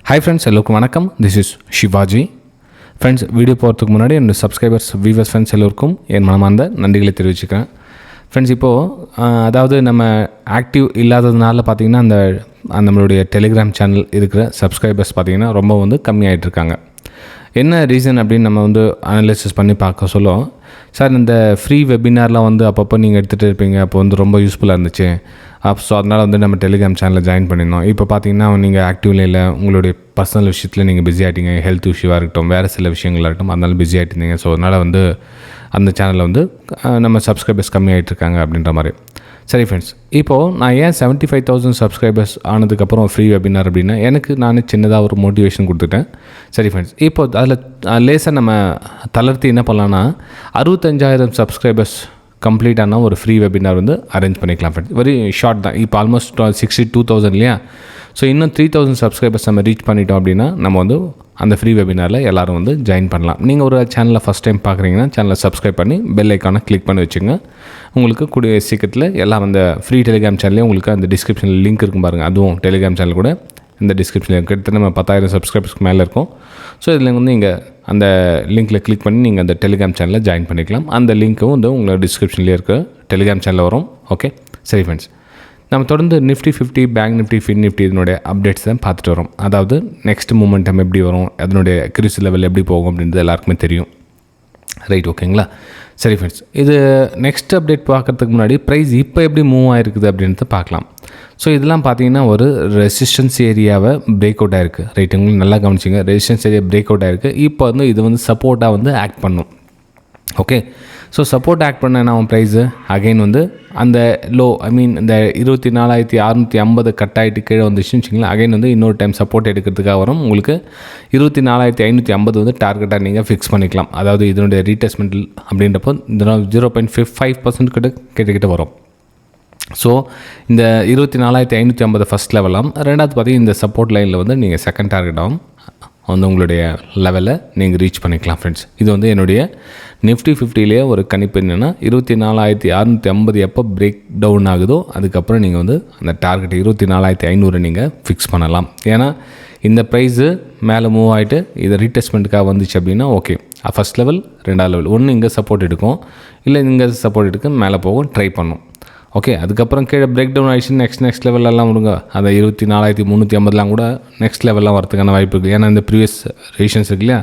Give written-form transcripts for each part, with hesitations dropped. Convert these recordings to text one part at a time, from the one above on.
Hi friends, எல்லோருக்கும் வணக்கம். This is Shivaji. Friends, video போகிறதுக்கு முன்னாடி என்னோடய சப்ஸ்கிரைபர்ஸ், வியூவர்ஸ், ஃப்ரெண்ட்ஸ் எல்லோருக்கும் என் மனமார்ந்த நன்றிகளை தெரிவிச்சுக்கிறேன். ஃப்ரெண்ட்ஸ், இப்போது அதாவது நம்ம ஆக்டிவ் இல்லாததுனால பார்த்திங்கன்னா நம்மளுடைய டெலிகிராம் சேனல் இருக்கிற சப்ஸ்கிரைபர்ஸ் பார்த்திங்கன்னா ரொம்ப கம்மியாகிட்ருக்காங்க. என்ன ரீசன் அப்படின்னு நம்ம அனலைசிஸ் பண்ணி பார்க்க சொல்லுவோம். சார், இந்த ஃப்ரீ வெபினார்லாம் அப்பப்போ நீங்கள் எடுத்துகிட்டு இருப்பீங்க, அப்போ ரொம்ப யூஸ்ஃபுல்லாக இருந்துச்சு. ஸோ அதனால் நம்ம டெலிகிராம் சேனலில் ஜாயின் பண்ணியிருந்தோம். இப்போ பார்த்தீங்கன்னா நீங்கள் ஆக்டிவ்ல இல்லை, உங்களுடைய பர்சனல் விஷயத்தில் நீங்கள் பிஸி ஆகிட்டீங்க, ஹெல்த் இஷ்யூவாக இருக்கட்டும், வேறு சில விஷயங்களாக இருக்கட்டும், அதனால பிஸி ஆகிட்டு. ஸோ அதனால் அந்த சேனலில் நம்ம சப்ஸ்கிரைபர்ஸ் கம்மியாகிட்ருக்காங்க அப்படின்ற மாதிரி. சரி ஃப்ரெண்ட்ஸ், இப்போது நான் ஏன் 75,000 சப்ஸ்கிரைபர்ஸ் ஆனதுக்கப்புறம் ஃப்ரீ வெபினார் அப்படின்னா, நான் சின்னதாக ஒரு மோட்டிவேஷன் கொடுத்துட்டேன். சரி ஃப்ரெண்ட்ஸ், இப்போது அதில் லேசாக நம்ம தளர்த்தி என்ன பண்ணலான்னா, 65,000 சப்ஸ்கிரைபர்ஸ் கம்ப்ளீட் ஆனால் ஒரு ஃப்ரீ வெபினார் அரேஞ்ச் பண்ணிக்கலாம் ஃப்ரெண்ட்ஸ். வெரி ஷார்ட் தான். இப்போ ஆல்மோஸ்ட் 62,000 இல்லையா? ஸோ இன்னும் 3,000 சப்ஸ்கிரைபர்ஸ் நம்ம ரீச் பண்ணிட்டோம் அப்படின்னா நம்ம அந்த ஃப்ரீ வெபினாரில் எல்லோரும் ஜாயின் பண்ணலாம். நீங்கள் ஒரு சேனலில் ஃபஸ்ட் டைம் பார்க்குறீங்கன்னா சேனலை சப்ஸ்கிரைப் பண்ணி பெல் ஐக்கானை கிளிக் பண்ணி வச்சுங்க. உங்களுக்கு கூடிய சீக்கிரத்தில் எல்லாம் அந்த ஃப்ரீ டெலிகிராம் சேனல்லே உங்களுக்கு அந்த டிஸ்கிரிப்ஷனில் லிங்க் இருக்கும் பாருங்கள். அதுவும் டெலிகிராம் சேனல் கூட இந்த டிஸ்கிரிப்ஷனில் கிட்டத்தட்ட நம்ம 10,000 சப்ஸ்கிரைபர்ஸ்க்கு மேலே இருக்கும். ஸோ இதில் நீங்கள் அந்த லிங்க்கில் கிளிக் பண்ணி நீங்கள் அந்த டெலிகிராம் சேனலில் ஜாயின் பண்ணிக்கலாம். அந்த லிங்க்கும் உங்களோட டிஸ்கிரிப்ஷன்லேயே இருக்க டெலிகிராம் சேனலில் வரும். ஓகே, சரி ஃப்ரெண்ட்ஸ், நம்ம தொடர்ந்து Nifty 50, bank Nifty, fin Nifty இதனுடைய அப்டேட்ஸ் தான் பார்த்துட்டு வரோம். அதாவது நெக்ஸ்ட் மூமெண்டம் எப்படி வரும், அதனுடைய அக்யூரசி லெவல் எப்படி போகும் அப்படின்றது எல்லாருக்குமே தெரியும். ரைட், ஓகேங்களா? சரி ஃப்ரெண்ட்ஸ், இது நெக்ஸ்ட் அப்டேட் பார்க்குறதுக்கு முன்னாடி ப்ரைஸ் இப்போ எப்படி மூவ் ஆகிருக்குது அப்படின்றத பார்க்கலாம். ஸோ இதெல்லாம் பார்த்தீங்கன்னா ஒரு ரெசிஸ்டன்ஸ் ஏரியாவை பிரேக் அவுட் ஆகிருக்கு. ரைட், உங்களுக்கு நல்லா கவனிச்சிங்க. ரெசிஸ்டன்ஸ் ஏரியா பிரேக் அவுட் ஆகிருக்கு. இப்போ இது சப்போர்ட்டாக ஆக்ட் பண்ணும். ஓகே, ஸோ சப்போர்ட் ஆக்ட் பண்ண என்ன ப்ரைஸு அகைன் அந்த லோ, இந்த 24,650 கட் ஆகிட்டு கீழே வந்துச்சுன்னு வச்சிங்களேன். அகைன் இன்னொரு டைம் சப்போர்ட் எடுக்கிறதுக்காக வரும். உங்களுக்கு 24,550 டார்கெட்டாக நீங்கள் ஃபிக்ஸ் பண்ணிக்கலாம். அதாவது இதனுடைய ரீடெஸ்ட்மெண்ட் அப்படின்றப்போ 0.55% கிட்ட வரும். ஸோ இந்த 24,550 ஃபஸ்ட் லெவலாம். ரெண்டாவது பார்த்தீங்கன்னா இந்த சப்போர்ட் லைனில் நீங்கள் செகண்ட் டார்கெட்டாகவும் உங்களுடைய லெவலில் நீங்கள் ரீச் பண்ணிக்கலாம் ஃப்ரெண்ட்ஸ். இது என்னுடைய நிஃப்டி 50லேயே ஒரு கணிப்பு என்னென்னா, 24,650 எப்போ பிரேக் டவுன் ஆகுதோ அதுக்கப்புறம் நீங்கள் அந்த டார்கெட் 24,500 நீங்கள் ஃபிக்ஸ் பண்ணலாம். ஏன்னா இந்த ப்ரைஸு மேலே மூவ் ஆகிட்டு இதை ரீடெஸ்ட்மெண்ட்டுக்காக வந்துச்சு அப்படின்னா ஓகே, ஃபஸ்ட் லெவல், ரெண்டாவது லெவல், ஒன்று இங்கே சப்போர்ட் எடுக்கும், இல்லை இங்கே சப்போர்ட் எடுக்க மேலே போகும், ட்ரை பண்ணும். ஓகே, அதுக்கப்புறம் கீழே பிரேக் டவுன் ஆகிடுச்சு, நெக்ஸ்ட் லெவலெல்லாம் விடுங்க. அதை 24,350 கூட நெக்ஸ்ட் லெவலில் வரதுக்கான வாய்ப்பு இருக்குது. ஏன்னா இந்த ப்ரீவியஸ் ரெசிஸ்டன்ஸ் இருக்கு இல்லையா,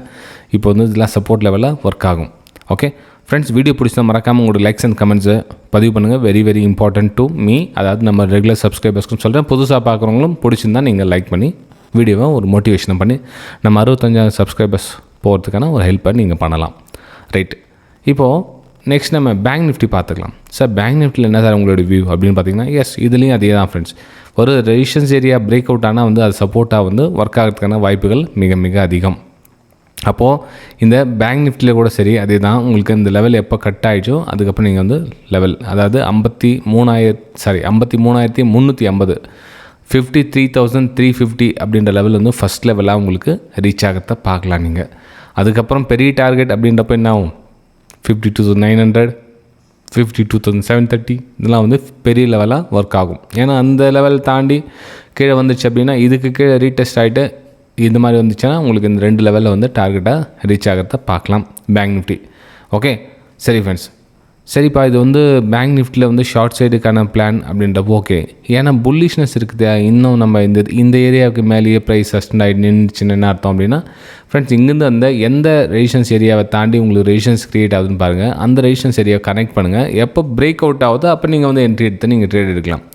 இப்போ இதெல்லாம் சப்போர்ட் லெவலில் ஒர்க் ஆகும். ஓகே ஃப்ரெண்ட்ஸ், வீடியோ பிடிச்சா மறக்காமல் உங்களோட லைக்ஸ் அண்ட் கமெண்ட்ஸை பதிவு பண்ணுங்கள். Very very important to me. அதாவது நம்ம ரெகுலர் சப்ஸ்கிரைபர்ஸ்க்கும் சொல்கிறேன், புதுசாக பார்க்குறவங்களும் பிடிச்சிருந்தால் நீங்கள் லைக் பண்ணி வீடியோவை ஒரு மோட்டிவேஷனை பண்ணி நம்ம 65,000 சப்ஸ்கிரைபர்ஸ் போகிறதுக்கான ஒரு ஹெல்ப்பை நீங்கள் பண்ணலாம். ரைட், இப்போது நெக்ஸ்ட் நம்ம பேங்க் நிஃப்டி பார்த்துக்கலாம். சார், பேங்க் நிஃப்டியில் என்ன சார் உங்களோட வியூ அப்படின்னு பார்த்தீங்கன்னா, எஸ், இதுலேயும் அதே தான் ஃப்ரெண்ட்ஸ். ஒரு ரெசிஸ்டன்ஸ் ஏரியா பிரேக் அவுட் ஆனால் அது சப்போர்ட்டாக ஒர்க் ஆகிறதுக்கான வாய்ப்புகள் மிக மிக அதிகம். அப்போது இந்த பேங்க் நிஃப்டியில் கூட சரி அதே தான். உங்களுக்கு இந்த லெவல் எப்போ கட் ஆகிடுச்சோ அதுக்கப்புறம் நீங்கள் லெவல், அதாவது 53,350 53,350 அப்படின்ற லெவல் ஃபஸ்ட் லெவலாக உங்களுக்கு ரீச் ஆகிறத பார்க்கலாம் நீங்கள். அதுக்கப்புறம் பெரிய டார்கெட் அப்படின்றப்ப என்ன ஆகும், 52,900, 52,730 இதெல்லாம் பெரிய லெவலாக ஒர்க் ஆகும். ஏன்னா அந்த லெவல் தாண்டி கீழே வந்துச்சு அப்படின்னா இதுக்கு கீழே ரீடெஸ்ட் ஆகிட்டு இந்த மாதிரி வந்துச்சுன்னா உங்களுக்கு இந்த 2 லெவலில் டார்கெட்டாக ரீச் ஆகிறத பார்க்கலாம் பேங்க் நிஃப்டி. ஓகே, சரி ஃப்ரெண்ட்ஸ், சரிப்பா, இது பேங்க் நிஃப்டியில் ஷார்ட் சைடுக்கான பிளான் அப்படின்றப்போ ஓகே. ஏன்னா புல்லிஷ்னஸ் இருக்குது. இன்னும் நம்ம இந்த ஏரியாவுக்கு மேலேயே ப்ரைஸ் சஸ்டெண்ட் ஆகிட்டு நின்றுச்சுன்னு என்ன அர்த்தம் அப்படின்னா ஃப்ரெண்ட்ஸ், இங்கேருந்து எந்த ரெசிஸ்டன்ஸ் ஏரியாவை தாண்டி உங்களுக்கு ரெசிஸ்டன்ஸ் க்ரியேட் ஆகுதுன்னு பாருங்கள். அந்த ரெசிஸ்டன்ஸ் ஏரியாவை கனெக்ட் பண்ணுங்கள். எப்போ பிரேக் அவுட் ஆகுதோ அப்போ நீங்கள் என்ட்ரி எடுத்து நீங்கள் ட்ரேட் எடுக்கலாம்.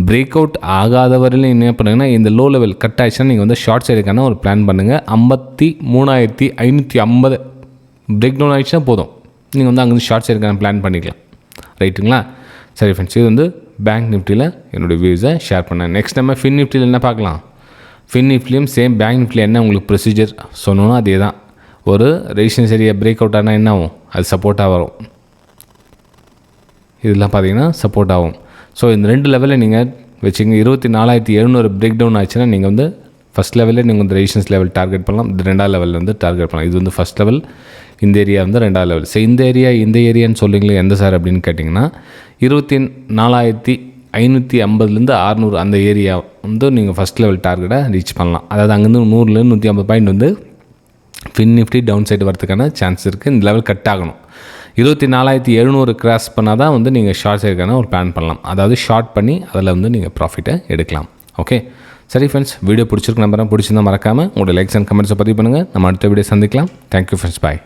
பிரேக் அவுட் ஆகாத வரையிலும் என்ன பண்ணுங்கன்னா, இந்த லோ லெவல் கட் ஆகிடுச்சுன்னா நீங்கள் ஷார்ட் சைடுக்கான ஒரு பிளான் பண்ணுங்கள். 53,550 பிரேக் டவுன் ஆகிடுச்சுன்னா போதும், நீங்கள் அங்கேருந்து ஷார்ட் சைடுக்கான பிளான் பண்ணிக்கலாம். ரைட்டுங்களா? சரி ஃப்ரெண்ட்ஸ், இது பேங்க் நிஃப்டியில் என்னுடைய வியூஸை ஷேர் பண்ணேன். நெக்ஸ்ட் நம்ம ஃபின் நிஃப்டியில் என்ன பார்க்கலாம். ஃபின் நிஃப்டிலையும் சேம் பேங்க் நிஃப்டியில் என்ன உங்களுக்கு ப்ரொசீஜர் சொன்னோன்னா அதே தான். ஒரு ரெசிஸ்டன்ஸ் ஏரியா பிரேக் அவுட் ஆனால் என்ன ஆகும், அது சப்போர்ட்டாக வரும். இதெல்லாம் பார்த்தீங்கன்னா சப்போர்ட் ஆகும். ஸோ இந்த 2 லெவலில் நீங்கள் வச்சுங்க. 24,700 பிரேக் டவுன் ஆச்சுன்னா நீங்கள் ஃபஸ்ட் லெவலில் நீங்கள் ரெசிஸ்டன்ஸ் லெவல் டார்கெட் பண்ணலாம். இது 2வது லெவலில் டார்கெட் பண்ணலாம். இது ஃபஸ்ட் லெவல், இந்த ஏரியா 2வது லெவல். ஸோ இந்த ஏரியான்னு சொல்லுங்களேன் எந்த சார் அப்படின்னு கேட்டிங்கன்னா, 24,000 550லேருந்து 600 அந்த ஏரியா வந்து நீங்கள் ஃபஸ்ட் லெவல் டார்கெட்டை ரீச் பண்ணலாம். அதாவது அங்கேருந்து 100லேருந்து 150 பாயிண்ட் வந்து ஃபின் நிஃப்டி டவுன் சைடு வரதுக்கான சான்ஸ் இருக்குது. இந்த லெவல் கட் ஆகணும். 24,700 கிராஸ் பண்ணால் தான் வந்து நீங்கள் ஷார்ட் சைடுக்கான ஒரு பிளான் பண்ணலாம். அதாவது ஷார்ட் பண்ணி அதில் வந்து நீங்கள் ப்ராஃபிட்டை எடுக்கலாம். ஓகே, சரி ஃப்ரெண்ட்ஸ், வீடியோ பிடிச்சிருக்கு நம்புறேன். பிடிச்சிருந்தா மறக்காமல் உங்களோட லைக்ஸ் அண்ட் கமெண்ட்ஸை பதிவு பண்ணுங்கள். நம்ம அடுத்த வீடியோ சந்திக்கலாம். தேங்க்யூ ஃப்ரெண்ட்ஸ், பாய்.